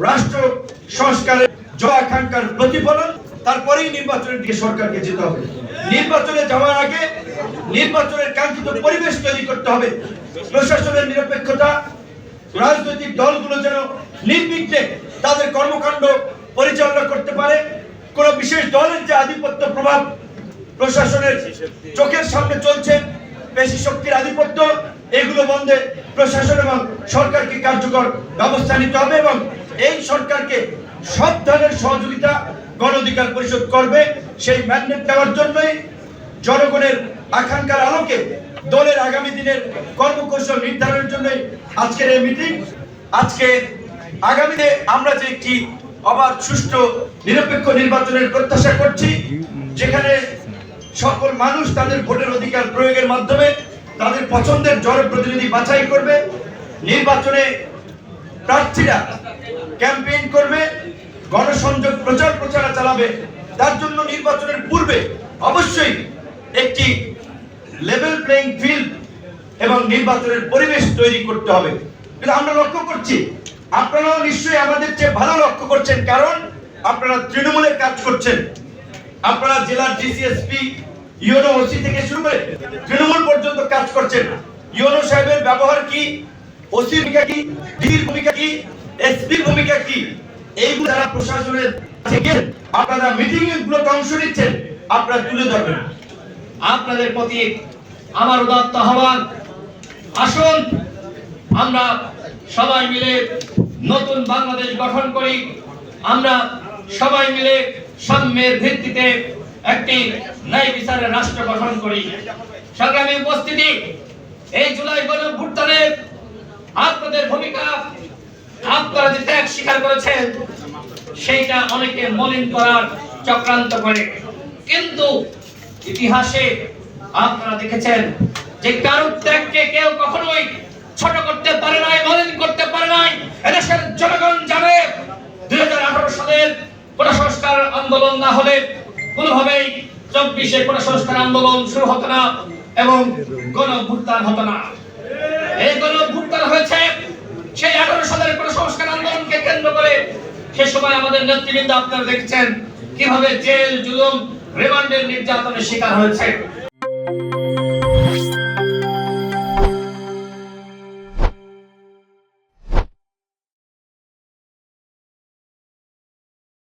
রাষ্ট্র সংস্কারের আকাঙ্ক্ষার প্রতিফলন। তারপরেই নির্বাচনের দিকে সরকারকে যেতে হবে। নির্বাচনে যাওয়ার আগে নির্বাচনের কাঙ্ক্ষিত পরিবেশ তৈরি করতে হবে। প্রশাসনের নিরপেক্ষতা, রাজনৈতিক দলগুলো যেন নির্বিঘ্নে তাদের কর্মকাণ্ড পরিচালনা করতে পারে। কোন বিশেষ দলের যে আধিপত্য প্রভাব প্রশাসনের চোখের সামনে চলছে, পেশি শক্তির আধিপত্য, এগুলো বন্ধে প্রশাসন এবং সরকারকে কার্যকর ব্যবস্থা নিতে হবে এবং এই সরকারকে সব ধরনের সহযোগিতা গণ অধিকার পরিষদ করবে। সেই ম্যান্ডেট দেওয়ার জন্যই জনগণের আকাঙ্ক্ষার আলোকে দলের আগামী দিনের কর্মকৌশল নির্ধারণের জন্যই আজকের এই মিটিং। আজকে আগামীতে আমরা যে একটি অবাধ, সুষ্ঠু, নিরপেক্ষ নির্বাচনের প্রত্যাশা করছি, যেখানে সকল মানুষ তাদের ভোটের অধিকার প্রয়োগের মাধ্যমে তাদের পছন্দের জনপ্রতিনিধি বাছাই করবে। নির্বাচনে প্রার্থীরা ক্যাম্পেইন করবে, গণসংযোগ প্রচারণা চালাবে। তার জন্য নির্বাচনের পূর্বে অবশ্যই একটি লেভেল প্লেইং ফিল্ড এবং নির্বাচনের পরিবেশ তৈরি করতে হবে। কিন্তু আমরা লক্ষ্য করছি, আপনারাও নিশ্চয়ই আমাদের চেয়ে ভালো লক্ষ্য করছেন, কারণ আপনারা তৃণমূলের কাজ করছেন। আপনারা জেলার ডিসিএসপি, ইউনো ওসি থেকে শুরু করে তৃণমূল পর্যন্ত কাজ করছেন। ইউনো সাহেবের ব্যবহার কি, ওসির ভূমিকা কি, ডির ভূমিকা কি, এসপির ভূমিকা কি, এইগুলো যারা প্রশাসনের থেকে আপনারা মিটিং গুলোতে অংশ নিচ্ছেন, আপনারা তুলে ধরবেন। আপনাদের প্রতি আমার উদাত্ত আহ্বান, আসুন আমরা সবাই মিলে নতুন বাংলাদেশ গঠন করি। আমরা সবাই মিলে সাম্যের ভিত্তিতে একটি ন্যায় বিচারের রাষ্ট্র গঠন করি। সংগ্রামী উপস্থিতি, এই জুলাই গণঅভ্যুত্থানে আপনাদের ভূমিকা, আপনারা যে ত্যাগ স্বীকার করেছেন, সেইটা অনেকে মলিন করার চক্রান্ত করে। কিন্তু ইতিহাসে আপনারা দেখেছেন যে কারো ত্যাগকে কেউ কখনোই ছোট করতে পারে নাই, মলিন করতে পারে নাই। এদেশের জনগণ জানে 2018 সালের কোন সংস্কার আন্দোলন না হলে কোনোভাবেই 24-এ কোন সংস্কার আন্দোলন শুরু হতো না এবং গণঅভ্যুত্থান হতো না। এই গণঅভ্যুত্থান হয়েছে সেই 18 সালের কোন সংস্কার আন্দোলনকে কেন্দ্র করে। সে সময় আমাদের নেতৃবৃন্দ আপনারা দেখেছেন কিভাবে জেল, জুলুম, রিমান্ডের নির্যাতনের শিকার হয়েছে।